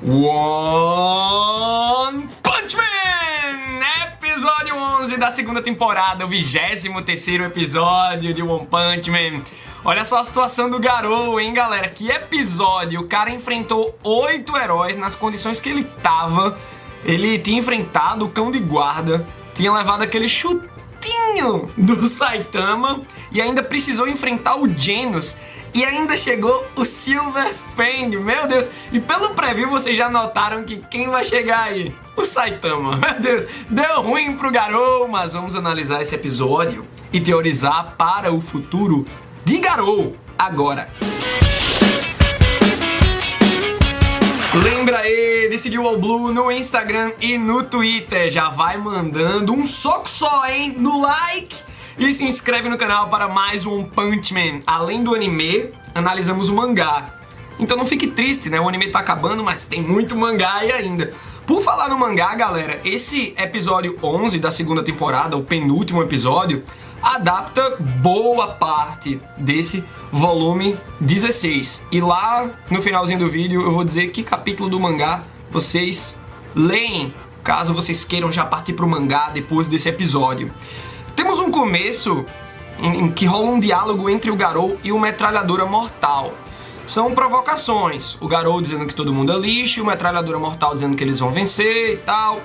One Punch Man! Episódio 11 da segunda temporada, o 23º episódio de One Punch Man. Olha só a situação do Garou, hein, galera? Que episódio! O cara enfrentou 8 heróis nas condições que ele tava. Ele tinha enfrentado o cão de guarda, tinha levado aquele chutinho do Saitama e ainda precisou enfrentar o Genos. E ainda chegou o Silver Fang, meu Deus! E pelo preview vocês já notaram que quem vai chegar aí? O Saitama, meu Deus! Deu ruim pro Garou, mas vamos analisar esse episódio e teorizar para o futuro de Garou agora. Lembra aí de seguir o All Blue no Instagram e no Twitter. Já vai mandando um soco só, hein? No like! E se inscreve no canal para mais um One Punch Man. Além do anime, analisamos o mangá. Então não fique triste, né? O anime tá acabando, mas tem muito mangá aí ainda. Por falar no mangá, galera, esse episódio 11 da segunda temporada, o penúltimo episódio, adapta boa parte desse volume 16. E lá no finalzinho do vídeo eu vou dizer que capítulo do mangá vocês leem, caso vocês queiram já partir pro mangá depois desse episódio. Temos um começo em que rola um diálogo entre o Garou e o Metralhadora Mortal. São provocações, o Garou dizendo que todo mundo é lixo, o Metralhadora Mortal dizendo que eles vão vencer e tal.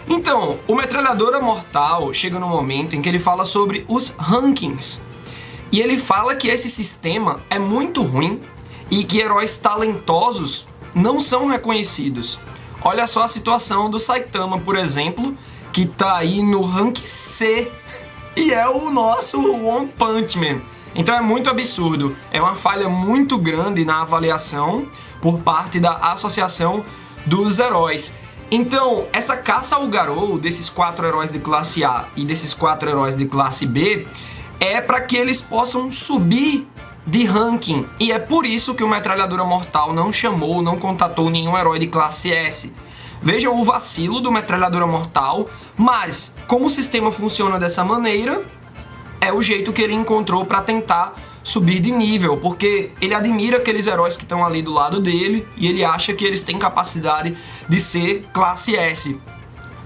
Então, o Metralhadora Mortal chega no momento em que ele fala sobre os rankings. E ele fala que esse sistema é muito ruim e que heróis talentosos não são reconhecidos. Olha só a situação do Saitama, por exemplo, que tá aí no rank C. E é o nosso One Punch Man. Então é muito absurdo. É uma falha muito grande na avaliação por parte da Associação dos Heróis. Então, essa caça ao Garou desses 4 heróis de classe A e desses 4 heróis de classe B é para que eles possam subir de ranking. E é por isso que o Metralhadora Mortal não chamou, não contatou nenhum herói de classe S. Vejam o vacilo do Metralhadora Mortal, mas como o sistema funciona dessa maneira, é o jeito que ele encontrou para tentar subir de nível, porque ele admira aqueles heróis que estão ali do lado dele e ele acha que eles têm capacidade de ser classe S.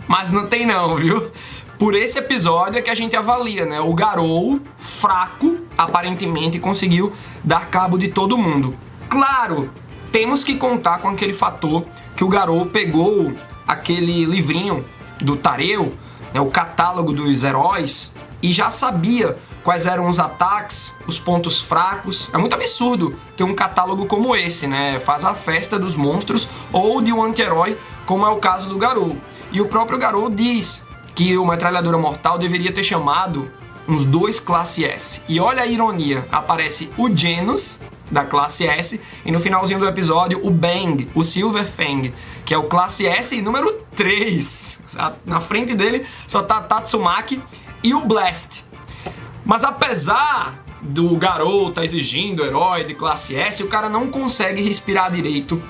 Mas não tem não, viu? Por esse episódio é que a gente avalia, né? O Garou, fraco, aparentemente conseguiu dar cabo de todo mundo. Claro, temos que contar com aquele fator que o Garou pegou aquele livrinho do Tareu, né, o catálogo dos heróis, e já sabia quais eram os ataques, os pontos fracos. É muito absurdo ter um catálogo como esse, né? Faz a festa dos monstros ou de um anti-herói, como é o caso do Garou. E o próprio Garou diz que o Metralhadora Mortal deveria ter chamado uns 2 classe S. E olha a ironia, aparece o Genos, da classe S, e no finalzinho do episódio o Bang, o Silver Fang, que é o classe S número 3. Na frente dele só tá Tatsumaki e o Blast. Mas apesar do Garou tá exigindo herói de classe S, o cara não consegue respirar direito.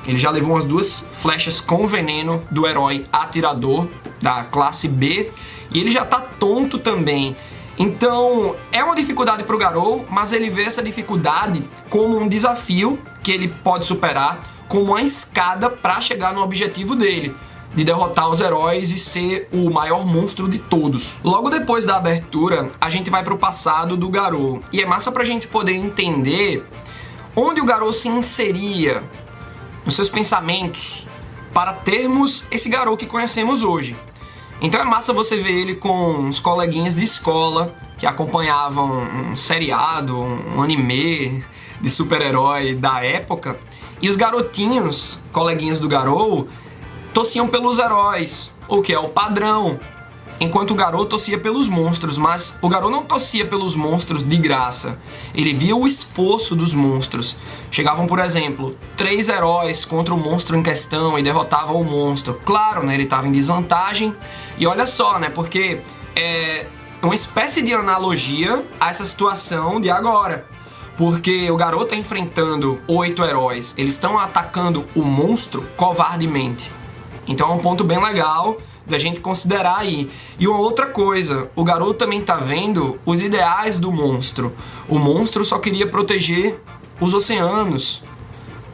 Ele já levou umas 2 flechas com veneno do herói atirador da classe B e ele já tá tonto também. Então é uma dificuldade pro Garou, mas ele vê essa dificuldade como um desafio que ele pode superar, como uma escada para chegar no objetivo dele, de derrotar os heróis e ser o maior monstro de todos. Logo depois da abertura, a gente vai pro passado do Garou. E é massa pra gente poder entender onde o Garou se inseria nos seus pensamentos para termos esse Garou que conhecemos hoje. Então é massa você ver ele com uns coleguinhas de escola que acompanhavam um seriado, um anime de super-herói da época. E os garotinhos, coleguinhas do Garou, torciam pelos heróis, o que é o padrão, enquanto o Garou torcia pelos monstros, mas o Garou não torcia pelos monstros de graça. Ele via o esforço dos monstros. Chegavam, por exemplo, 3 heróis contra o monstro em questão e derrotavam o monstro. Claro, né, ele estava em desvantagem. E olha só, né, porque é uma espécie de analogia a essa situação de agora. Porque o Garou está enfrentando 8 heróis, eles estão atacando o monstro covardemente. Então é um ponto bem legal da gente considerar aí. E uma outra coisa, o Garou também tá vendo os ideais do monstro. O monstro só queria proteger os oceanos.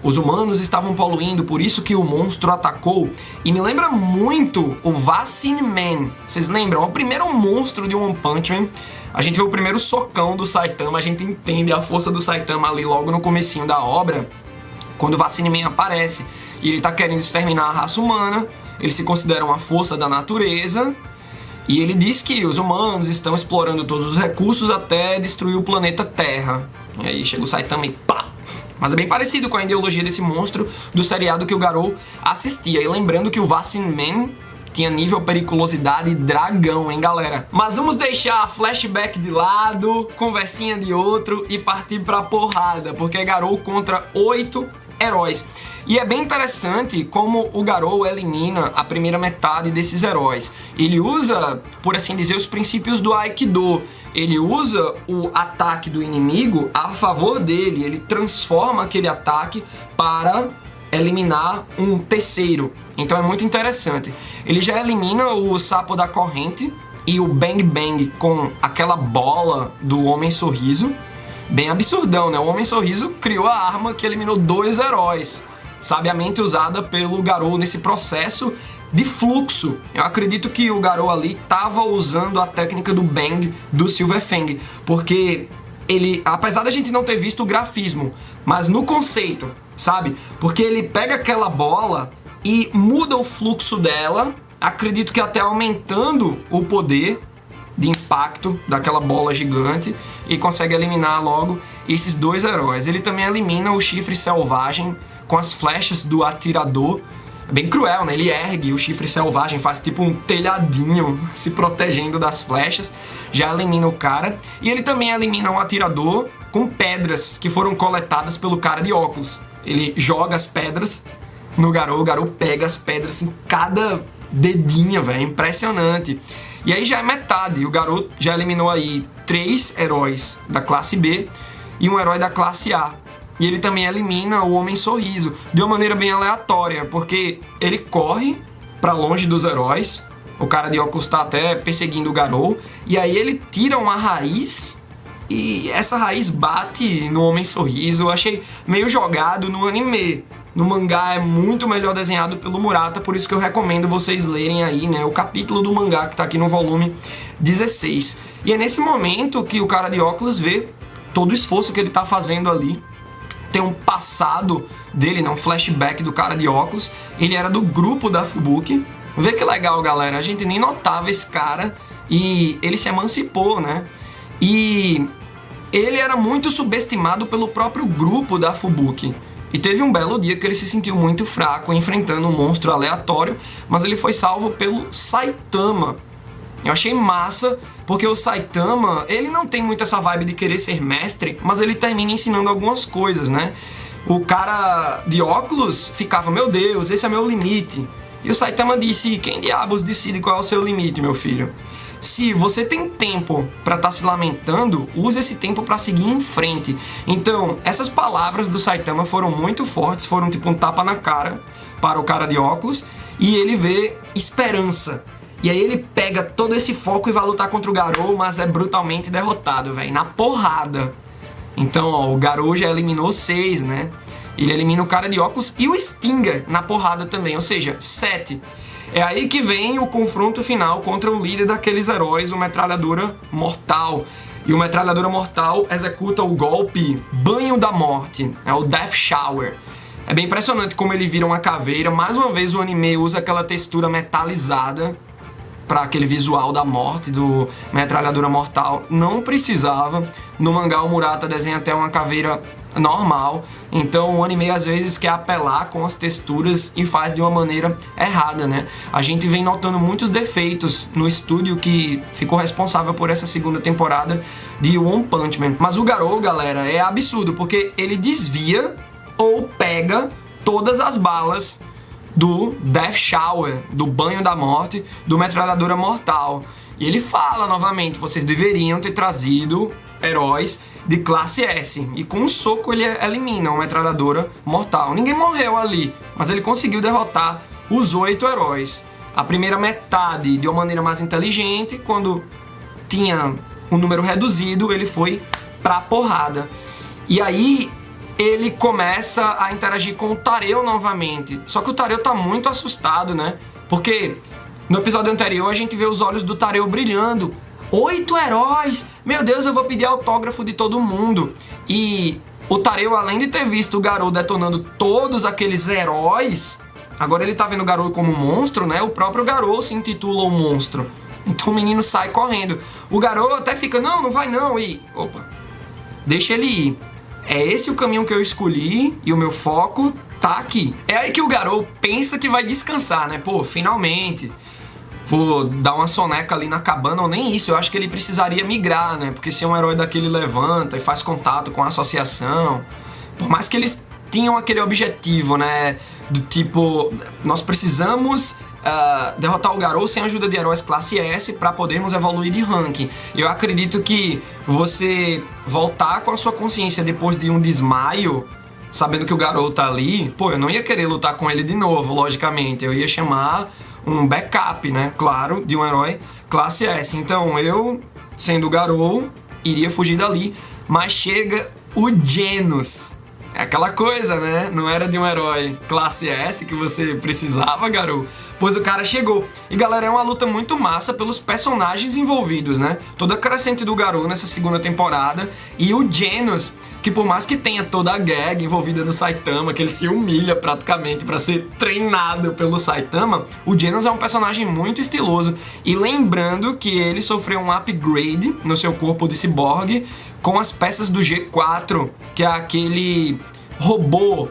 os humanos estavam poluindo, por isso que o monstro atacou. E me lembra muito o Vaccine Man. Vocês lembram? É o primeiro monstro de One Punch Man. A gente vê o primeiro socão do Saitama, a gente entende a força do Saitama ali logo no comecinho da obra, quando o Vaccine Man aparece. E ele tá querendo exterminar a raça humana, ele se considera uma força da natureza, e ele diz que os humanos estão explorando todos os recursos até destruir o planeta Terra. E aí chega o Saitama e pá! Mas é bem parecido com a ideologia desse monstro do seriado que o Garou assistia. E lembrando que o Vaccine Man tinha nível periculosidade dragão, hein, galera? Mas vamos deixar flashback de lado, conversinha de outro e partir pra porrada, porque é Garou contra 8 heróis. E é bem interessante como o Garou elimina a primeira metade desses heróis. Ele usa, por assim dizer, os princípios do Aikido. Ele usa o ataque do inimigo a favor dele, ele transforma aquele ataque para eliminar um terceiro. Então é muito interessante. Ele já elimina o sapo da corrente e o Bang Bang com aquela bola do Homem Sorriso. Bem absurdão, né? O Homem Sorriso criou a arma que eliminou 2 heróis, sabiamente usada pelo Garou nesse processo de fluxo. Eu acredito que o Garou ali estava usando a técnica do Bang do Silver Fang, porque ele, apesar da gente não ter visto o grafismo, mas no conceito, sabe? Porque ele pega aquela bola e muda o fluxo dela, acredito que até aumentando o poder de impacto daquela bola gigante, e consegue eliminar logo esses 2 heróis. Ele também elimina o chifre selvagem com as flechas do atirador. É bem cruel, né? Ele ergue o chifre selvagem, faz tipo um telhadinho se protegendo das flechas, já elimina o cara. E ele também elimina um atirador com pedras que foram coletadas pelo cara de óculos. Ele joga as pedras no Garou, o Garou pega as pedras em cada dedinho, velho, impressionante. E aí já é metade, o Garou já eliminou aí 3 heróis da classe B e um herói da classe A. E ele também elimina o Homem Sorriso de uma maneira bem aleatória, porque ele corre pra longe dos heróis, o cara de óculos tá até perseguindo o Garou, e aí ele tira uma raiz e essa raiz bate no Homem Sorriso. Eu achei meio jogado no anime. No mangá é muito melhor desenhado pelo Murata, por isso que eu recomendo vocês lerem aí, né, o capítulo do mangá que tá aqui no volume 16. E é nesse momento que o cara de óculos vê todo o esforço que ele tá fazendo ali. Tem um passado dele, né, um flashback do cara de óculos. Ele era do grupo da Fubuki. Vê que legal, galera, a gente nem notava esse cara e ele se emancipou, né? E ele era muito subestimado pelo próprio grupo da Fubuki. E teve um belo dia que ele se sentiu muito fraco enfrentando um monstro aleatório, mas ele foi salvo pelo Saitama. Eu achei massa, porque o Saitama, ele não tem muito essa vibe de querer ser mestre, mas ele termina ensinando algumas coisas, né? O cara de óculos ficava, meu Deus, esse é meu limite. E o Saitama disse, quem diabos decide qual é o seu limite, meu filho? Se você tem tempo para estar se lamentando, use esse tempo para seguir em frente. Então, essas palavras do Saitama foram muito fortes, foram tipo um tapa na cara para o cara de óculos, e ele vê esperança. E aí ele pega todo esse foco e vai lutar contra o Garou, mas é brutalmente derrotado, velho, na porrada. Então, ó, o Garou já eliminou 6, né? Ele elimina o cara de óculos e o Stinger na porrada também, ou seja, 7. É aí que vem o confronto final contra o líder daqueles heróis, o Metralhadora Mortal. E o Metralhadora Mortal executa o golpe Banho da Morte, é o Death Shower. É bem impressionante como ele vira uma caveira. Mais uma vez o anime usa aquela textura metalizada para aquele visual da morte do Metralhadora Mortal. Não precisava. No mangá o Murata desenha até uma caveira normal, então o anime às vezes quer apelar com as texturas e faz de uma maneira errada, né? A gente vem notando muitos defeitos no estúdio que ficou responsável por essa segunda temporada de One Punch Man. Mas o Garou, galera, é absurdo, porque ele desvia ou pega todas as balas do Death Shower, do Banho da Morte, do Metralhadora Mortal. E ele fala novamente, vocês deveriam ter trazido heróis de classe S. E com um soco ele elimina uma Metralhadora Mortal. Ninguém morreu ali, mas ele conseguiu derrotar os 8 heróis. A primeira metade de uma maneira mais inteligente, quando tinha um número reduzido, ele foi pra porrada. E aí ele começa a interagir com o Tareu novamente. Só que o Tareu tá muito assustado, né? Porque no episódio anterior a gente vê os olhos do Tareu brilhando. 8 heróis! Meu Deus, eu vou pedir autógrafo de todo mundo. E o Tareu, além de ter visto o Garou detonando todos aqueles heróis, agora ele tá vendo o Garou como um monstro, né? O próprio Garou se intitula o monstro. Então o menino sai correndo. O Garou até fica, não vai não. E, opa, deixa ele ir. É esse o caminho que eu escolhi e o meu foco tá aqui. É aí que o Garou pensa que vai descansar, né? Pô, finalmente vou dar uma soneca ali na cabana, ou nem isso, eu acho que ele precisaria migrar, né? Porque se um herói daquele levanta e faz contato com a associação, por mais que eles tinham aquele objetivo, né? Do tipo, nós precisamos derrotar o Garou sem a ajuda de heróis classe S para podermos evoluir de ranking. Eu acredito que você voltar com a sua consciência depois de um desmaio, sabendo que o Garou tá ali, pô, eu não ia querer lutar com ele de novo, logicamente. Eu ia chamar um backup, né? Claro, de um herói classe S. Então eu, sendo o Garou, iria fugir dali. Mas chega o Genos. É aquela coisa, né? Não era de um herói classe S que você precisava, Garou. Pois o cara chegou. E galera, é uma luta muito massa pelos personagens envolvidos, né? Toda a crescente do Garou nessa segunda temporada. E o Genos, que por mais que tenha toda a gag envolvida no Saitama, que ele se humilha praticamente para ser treinado pelo Saitama, o Genos é um personagem muito estiloso. E lembrando que ele sofreu um upgrade no seu corpo de ciborgue com as peças do G4, que é aquele robô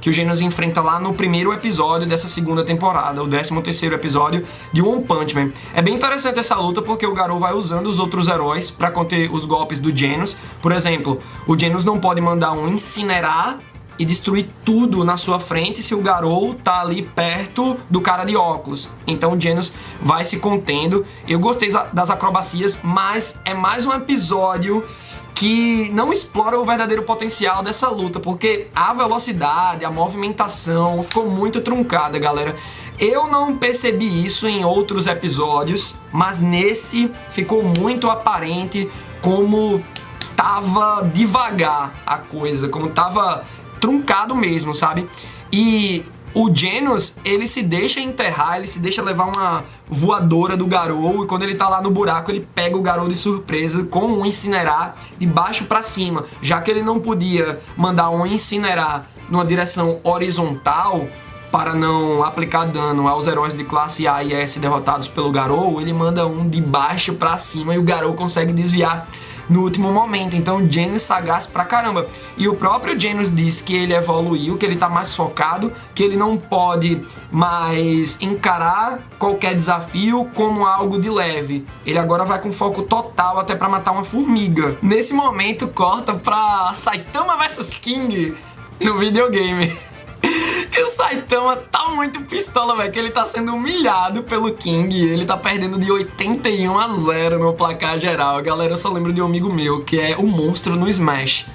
que o Genos enfrenta lá no primeiro episódio dessa segunda temporada, o 13º episódio de One Punch Man. É bem interessante essa luta porque o Garou vai usando os outros heróis para conter os golpes do Genos. Por exemplo, o Genos não pode mandar um incinerar e destruir tudo na sua frente se o Garou tá ali perto do cara de óculos. Então o Genos vai se contendo. Eu gostei das acrobacias, mas é mais um episódio que não explora o verdadeiro potencial dessa luta, porque a velocidade, a movimentação ficou muito truncada, galera. Eu não percebi isso em outros episódios, mas nesse ficou muito aparente como tava devagar a coisa, como tava truncado mesmo, sabe? E o Genos, ele se deixa enterrar, ele se deixa levar uma voadora do Garou, e quando ele tá lá no buraco, ele pega o Garou de surpresa com um incinerar de baixo pra cima. Já que ele não podia mandar um incinerar numa direção horizontal para não aplicar dano aos heróis de classe A e S derrotados pelo Garou, ele manda um de baixo pra cima e o Garou consegue desviar no último momento. Então o Genos sagaz pra caramba. E o próprio Genos diz que ele evoluiu, que ele tá mais focado, que ele não pode mais encarar qualquer desafio como algo de leve. Ele agora vai com foco total até pra matar uma formiga. Nesse momento corta pra Saitama vs King no videogame. E o Saitama tá muito pistola, velho, que ele tá sendo humilhado pelo King. Ele tá perdendo de 81-0 no placar geral. Galera, eu só lembro de um amigo meu, que é o monstro no Smash.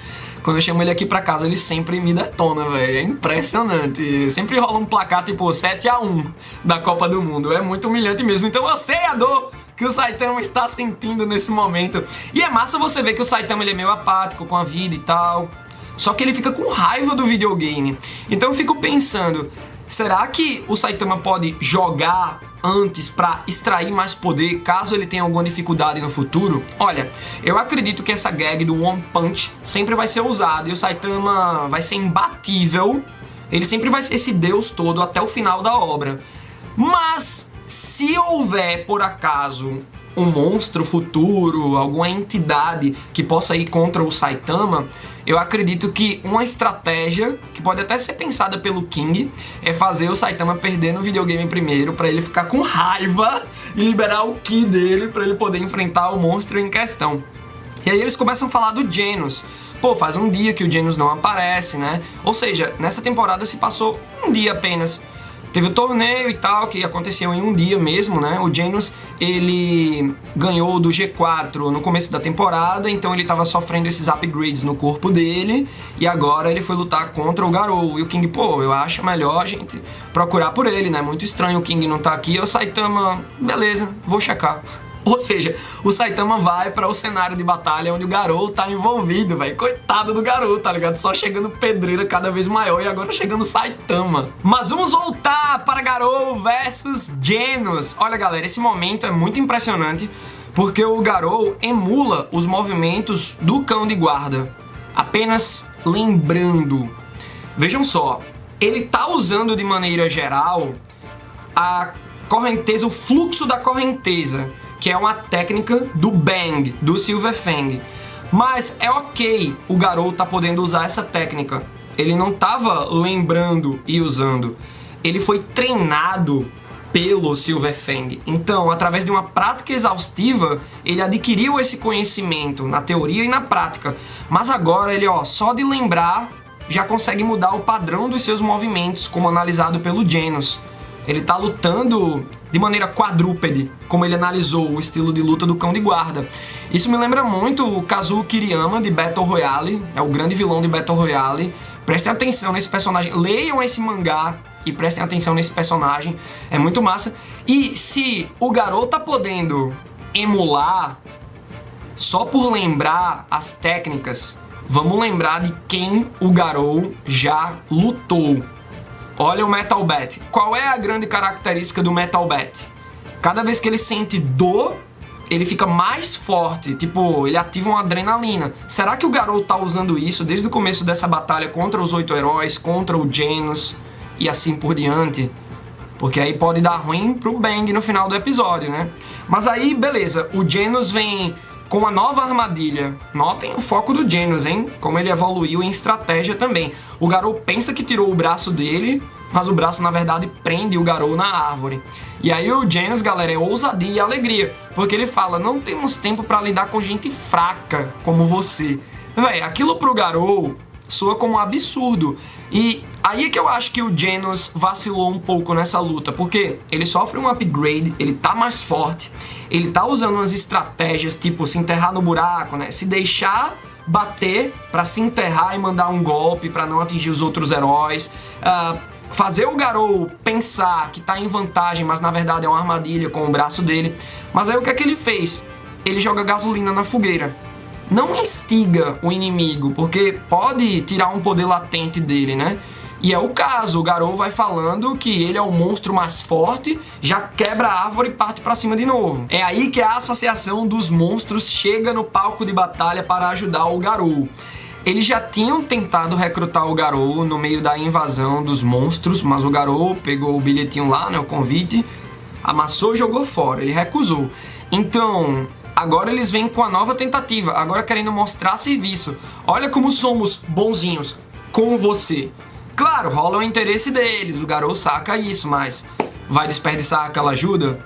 Quando eu chamo ele aqui pra casa, ele sempre me detona, velho. É impressionante. Sempre rola um placar tipo 7-1 da Copa do Mundo. É muito humilhante mesmo. Então eu sei a dor que o Saitama está sentindo nesse momento. E é massa você ver que o Saitama ele é meio apático com a vida e tal. Só que ele fica com raiva do videogame. Então eu fico pensando, será que o Saitama pode jogar antes pra extrair mais poder caso ele tenha alguma dificuldade no futuro? Olha, eu acredito que essa gag do One Punch sempre vai ser usada e o Saitama vai ser imbatível. Ele sempre vai ser esse deus todo até o final da obra. Mas se houver, por acaso, um monstro futuro, alguma entidade que possa ir contra o Saitama, eu acredito que uma estratégia que pode até ser pensada pelo King é fazer o Saitama perder no videogame primeiro, pra ele ficar com raiva e liberar o Ki dele pra ele poder enfrentar o monstro em questão. E aí eles começam a falar do Genos. Pô, faz um dia que o Genos não aparece, né? Ou seja, nessa temporada se passou um dia apenas. Teve o torneio e tal, que aconteceu em um dia mesmo, né? O Genos, ele ganhou do G4 no começo da temporada, então ele tava sofrendo esses upgrades no corpo dele, e agora ele foi lutar contra o Garou. E o King, pô, eu acho melhor a gente procurar por ele, né? Muito estranho o King não tá aqui. O Saitama, beleza, vou checar. Ou seja, o Saitama vai para o cenário de batalha onde o Garou tá envolvido, velho. Coitado do Garou, tá ligado? Só chegando pedreira cada vez maior e agora chegando Saitama. Mas vamos voltar para Garou versus Genos. Olha, galera, esse momento é muito impressionante porque o Garou emula os movimentos do cão de guarda. Apenas lembrando. Vejam só, ele tá usando de maneira geral a correnteza, o fluxo da correnteza, que é uma técnica do Bang, do Silverfang. Mas é ok o Garou tá podendo usar essa técnica. Ele não tava lembrando e usando. Ele foi treinado pelo Silverfang. Então, através de uma prática exaustiva, ele adquiriu esse conhecimento na teoria e na prática. Mas agora ele, só de lembrar, já consegue mudar o padrão dos seus movimentos, como analisado pelo Genos. Ele tá lutando de maneira quadrúpede, como ele analisou o estilo de luta do cão de guarda. Isso me lembra muito o Kazuo Kiriyama de Battle Royale, é o grande vilão de Battle Royale. Prestem atenção nesse personagem, leiam esse mangá e prestem atenção nesse personagem, é muito massa. E se o Garou tá podendo emular só por lembrar as técnicas, vamos lembrar de quem o Garou já lutou. Olha o Metal Bat. Qual é a grande característica do Metal Bat? Cada vez que ele sente dor, ele fica mais forte. Tipo, ele ativa uma adrenalina. Será que o Garou tá usando isso desde o começo dessa batalha contra os 8 heróis, contra o Genos e assim por diante? Porque aí pode dar ruim pro Bang no final do episódio, né? Mas aí, beleza. O Genos vem com a nova armadilha. Notem o foco do Genos, hein? Como ele evoluiu em estratégia também. O Garou pensa que tirou o braço dele, mas o braço, na verdade, prende o Garou na árvore. E aí o Genos, galera, é ousadia e alegria. Porque ele fala, não temos tempo pra lidar com gente fraca como você. Véi, aquilo pro Garou soa como um absurdo. E aí é que eu acho que o Genos vacilou um pouco nessa luta. Porque ele sofre um upgrade, ele tá mais forte. Ele tá usando umas estratégias, tipo, se enterrar no buraco, né? Se deixar bater pra se enterrar e mandar um golpe pra não atingir os outros heróis. Fazer o Garou pensar que tá em vantagem, mas na verdade é uma armadilha com o braço dele. Mas aí o que é que ele fez? Ele joga gasolina na fogueira. Não instiga o inimigo, porque pode tirar um poder latente dele, né? E é o caso, o Garou vai falando que ele é o monstro mais forte, já quebra a árvore e parte pra cima de novo. É aí que a associação dos monstros chega no palco de batalha para ajudar o Garou. Eles já tinham tentado recrutar o Garou no meio da invasão dos monstros, mas o Garou pegou o bilhetinho lá, né, o convite, amassou e jogou fora, ele recusou. Então, agora eles vêm com a nova tentativa, agora querendo mostrar serviço. Olha como somos bonzinhos com você. Claro, rola o interesse deles, o Garou saca isso, mas vai desperdiçar aquela ajuda?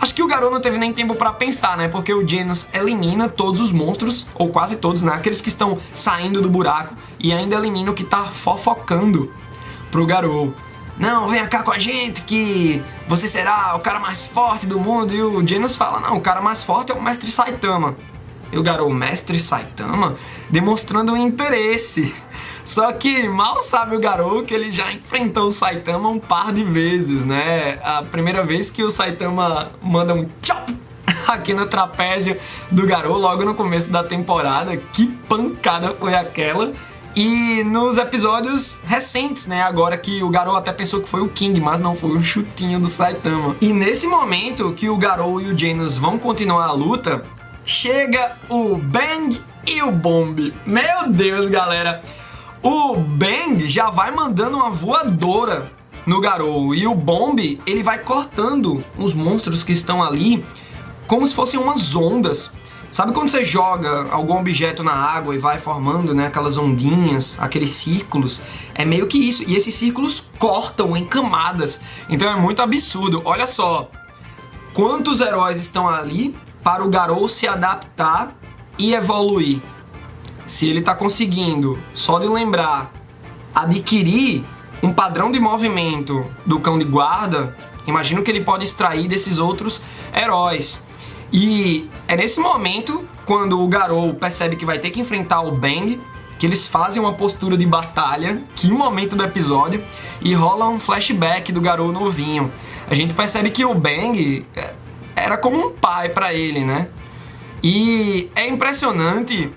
Acho que o Garou não teve nem tempo pra pensar, né? Porque o Genos elimina todos os monstros, ou quase todos, né? Aqueles que estão saindo do buraco, e ainda elimina o que tá fofocando pro Garou. Não, venha cá com a gente que você será o cara mais forte do mundo. E o Genos fala, não, o cara mais forte é o Mestre Saitama. E o Garou, Mestre Saitama? Demonstrando um interesse. Só que mal sabe o Garou que ele já enfrentou o Saitama um par de vezes, né? A primeira vez que o Saitama manda um chop aqui no trapézio do Garou, logo no começo da temporada. Que pancada foi aquela! E nos episódios recentes, né? Agora que o Garou até pensou que foi o King, mas não, foi um chutinho do Saitama. E nesse momento que o Garou e o Genos vão continuar a luta, chega o Bang e o Bomb. Meu Deus, galera! O Bang já vai mandando uma voadora no Garou e o Bomb, ele vai cortando os monstros que estão ali como se fossem umas ondas. Sabe quando você joga algum objeto na água e vai formando, né, aquelas ondinhas, aqueles círculos? É meio que isso. E esses círculos cortam em camadas. Então é muito absurdo. Olha só quantos heróis estão ali para o Garou se adaptar e evoluir. Se ele tá conseguindo, só de lembrar, adquirir um padrão de movimento do cão de guarda, imagino que ele pode extrair desses outros heróis. E é nesse momento, quando o Garou percebe que vai ter que enfrentar o Bang, que eles fazem uma postura de batalha, que momento do episódio, e rola um flashback do Garou novinho. A gente percebe que o Bang era como um pai pra ele, né? E é impressionante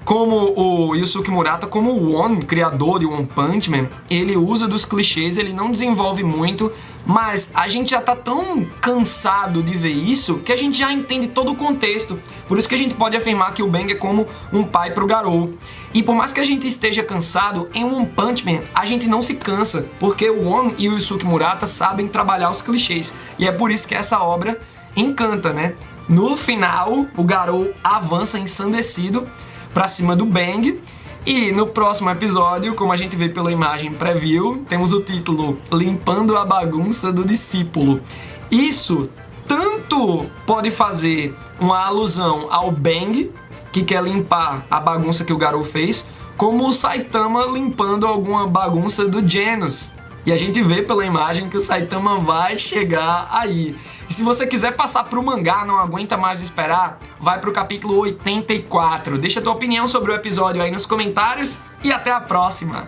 como o Yusuke Murata, como o One, criador de One Punch Man, ele usa dos clichês, ele não desenvolve muito, mas a gente já tá tão cansado de ver isso que a gente já entende todo o contexto. Por isso que a gente pode afirmar que o Bang é como um pai pro Garou. E por mais que a gente esteja cansado, em One Punch Man a gente não se cansa, porque o One e o Yusuke Murata sabem trabalhar os clichês. E é por isso que essa obra encanta, né? No final, o Garou avança ensandecido pra cima do Bang. E no próximo episódio, como a gente vê pela imagem preview, temos o título Limpando a Bagunça do Discípulo. Isso tanto pode fazer uma alusão ao Bang, que quer limpar a bagunça que o Garou fez, como o Saitama limpando alguma bagunça do Genos. E a gente vê pela imagem que o Saitama vai chegar aí. E se você quiser passar pro mangá, não aguenta mais esperar, vai pro capítulo 84. Deixa tua opinião sobre o episódio aí nos comentários e até a próxima!